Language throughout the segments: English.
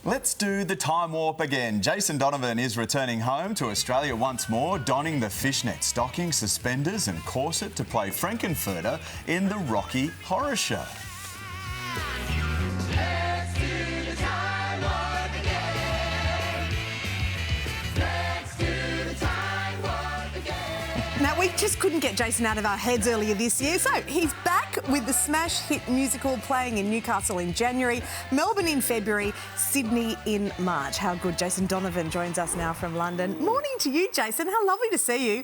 Let's do the time warp again. Jason Donovan is returning home to Australia once more, donning the fishnet stockings, suspenders and corset to play Frankenfurter in the Rocky Horror Show. Now, we just couldn't get Jason out of our heads earlier this year, so he's back with the smash hit musical playing in Newcastle in January, Melbourne in February, Sydney in March. How good. Jason Donovan joins us now from London. Morning to you, Jason. How lovely to see you.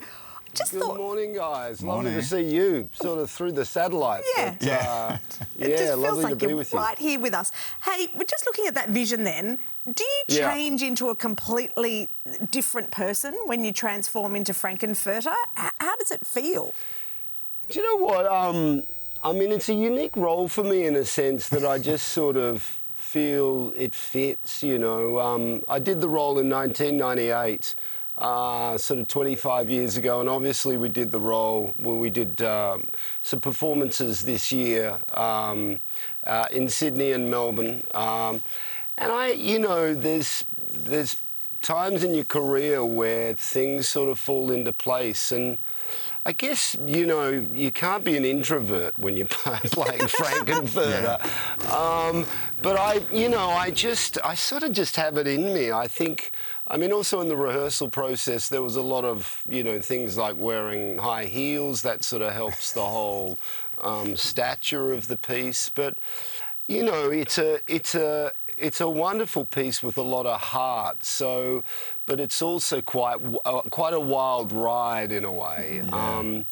Good morning, guys. Lovely to see you, sort of through the satellite. Yeah. It just feels lovely like to be you're with you. right here with us. Hey, we're just looking at that vision then. Do you change into a completely different person when you transform into Frankenfurter? How does it feel? Do you know what? I mean, it's a unique role for me in a sense that I just sort of feel it fits, you know. I did the role in 1998. Sort of 25 years ago, and obviously we did the role where we did some performances this year in Sydney and Melbourne. And you know, there's times in your career where things sort of fall into place, and I guess, you know, you can't be an introvert when you're playing Frankenfurter. But I sort of just have it in me. I think, I mean, also in the rehearsal process, there was a lot of, you know, things like wearing high heels. That sort of helps the whole stature of the piece. But, you know, it's a wonderful piece with a lot of heart. So, but it's also quite a wild ride in a way. And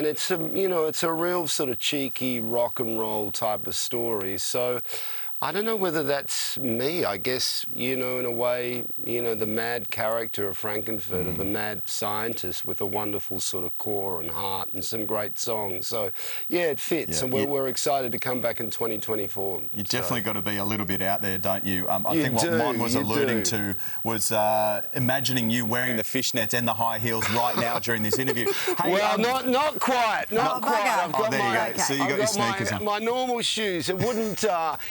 it's a real sort of cheeky rock and roll type of story. So I don't know whether that's me. I guess, you know, in a way, you know, the mad character of Frankenfurter, the mad scientist with a wonderful sort of core and heart and some great songs. So, yeah, it fits, and we're excited to come back in 2024. You definitely got to be a little bit out there, don't you? I think what Mon was alluding to was imagining you wearing the fishnets and the high heels right now during this interview. Hey, well, not quite. I've got there you go. So you got your sneakers on. My normal shoes. It wouldn't.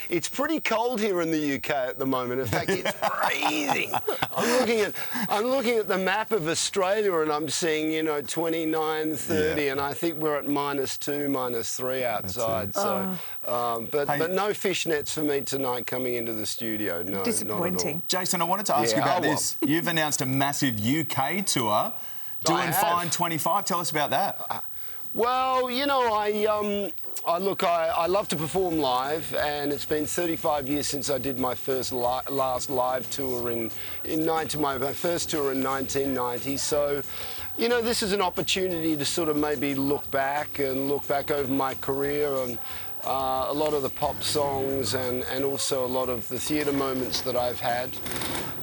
It's pretty cold here in the UK at the moment. In fact, it's freezing. I'm looking at the map of Australia, and I'm seeing, you know, 29, 30, and I think we're at -2, -3 outside. So, but no fishnets for me tonight coming into the studio. No, disappointing. not at all. Jason, I wanted to ask you about this. You've announced a massive UK tour, Doin Fine 25. Tell us about that. Well, you know, I love to perform live, and it's been 35 years since I did my last live tour my first tour in 1990. So, you know, this is an opportunity to sort of maybe look back over my career and a lot of the pop songs and also a lot of the theatre moments that I've had.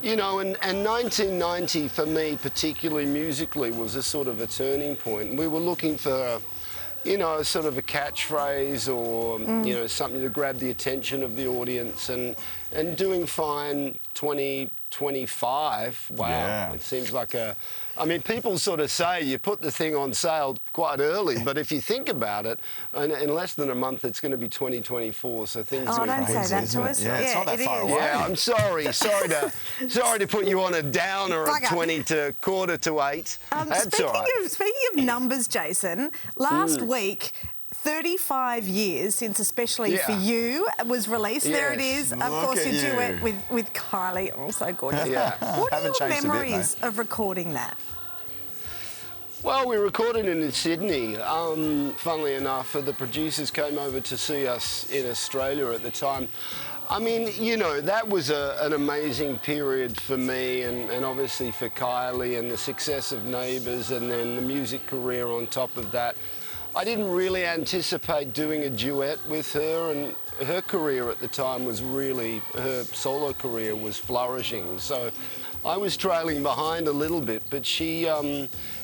You know, and 1990 for me, particularly musically, was a sort of a turning point. We were looking for, you know, sort of a catchphrase or, you know, something to grab the attention of the audience, and Doin Fine 2025, wow, it seems like I mean, people sort of say you put the thing on sale quite early, but if you think about it, in less than a month it's going to be 2024, so things are don't crazy, say that to us. Yeah, it's not that far away. Yeah, I'm sorry to put you on a downer at 20 to 7:45. That's all right. Speaking of numbers, Jason, last week, 35 years since Especially For You was released. There it is. Of course, your duet with Kylie. Oh, so gorgeous. What are your memories of recording that? Well, we recorded it in Sydney. Funnily enough, the producers came over to see us in Australia at the time. I mean, you know, that was an amazing period for me and obviously for Kylie, and the success of Neighbours, and then the music career on top of that. I didn't really anticipate doing a duet with her, and her career at the time was really, her solo career was flourishing. So I was trailing behind a little bit, but she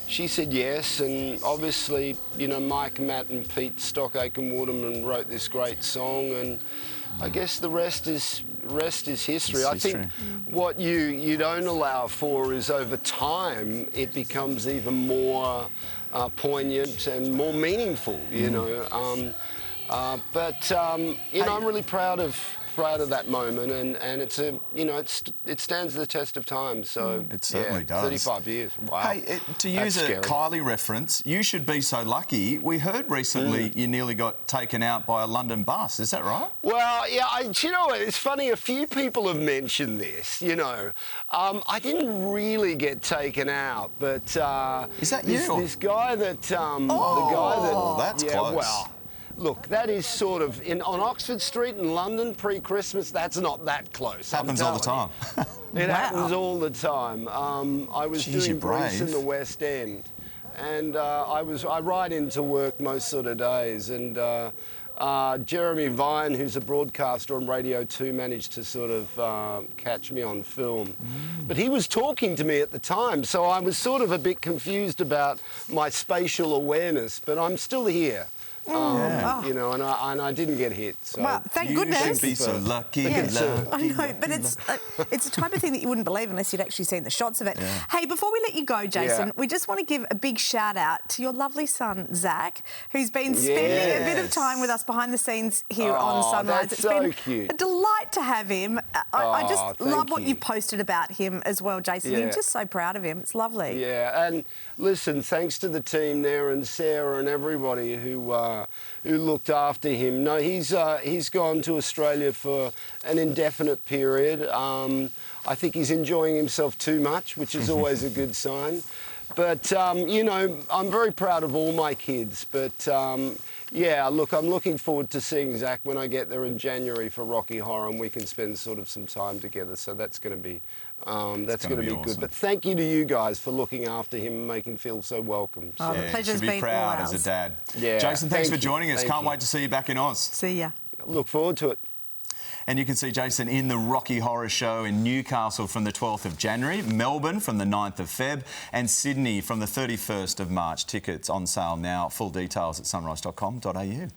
said yes, and obviously, you know, Mike, Matt and Pete Stockake and Waterman wrote this great song, and I guess the rest is history. I think what you don't allow for is over time it becomes even more poignant and more meaningful, you know. You know, I'm really proud of proud of that moment, and it's a, you know, it stands the test of time. So it certainly does. 35 years. Wow. Hey, to use a Kylie reference, you should be so lucky. We heard recently you nearly got taken out by a London bus. Is that right? Well, yeah, you know what? It's funny. A few people have mentioned this. You know, I didn't really get taken out, but is that you? This guy that the guy that. Oh, that's close. Well, look, that is sort of on Oxford Street in London pre-Christmas. That's not that close. Happens all the time. It happens all the time. I was doing Grease in the West End, and I ride into work most sort of days, and Jeremy Vine, who's a broadcaster on Radio 2, managed to sort of catch me on film. But he was talking to me at the time, so I was sort of a bit confused about my spatial awareness, but I'm still here. You know, and I didn't get hit. So. Well, thank goodness. You should be so lucky. Yeah. I know, but it's the type of thing that you wouldn't believe unless you'd actually seen the shots of it. Yeah. Hey, before we let you go, Jason, we just want to give a big shout out to your lovely son, Zach, who's been spending a bit of time with us behind the scenes here on Sunrise. It's been cute. A delight to have him. I just love what you've posted about him as well, Jason. You're just so proud of him. It's lovely. Yeah, and listen, thanks to the team there and Sarah and everybody who looked after him. No, he's gone to Australia for an indefinite period. I think he's enjoying himself too much, which is always a good sign. But, you know, I'm very proud of all my kids. But, yeah, look, I'm looking forward to seeing Zach when I get there in January for Rocky Horror, and we can spend sort of some time together. So that's going to be awesome. Good. But thank you to you guys for looking after him and making him feel so welcome. Oh, the pleasure's been all ours. Should be proud as a dad. Yeah, Jason, thanks for joining us. Can't wait to see you back in Oz. See ya. Look forward to it. And you can see Jason in the Rocky Horror Show in Newcastle from the 12th of January, Melbourne from the 9th of Feb, and Sydney from the 31st of March. Tickets on sale now. Full details at sunrise.com.au.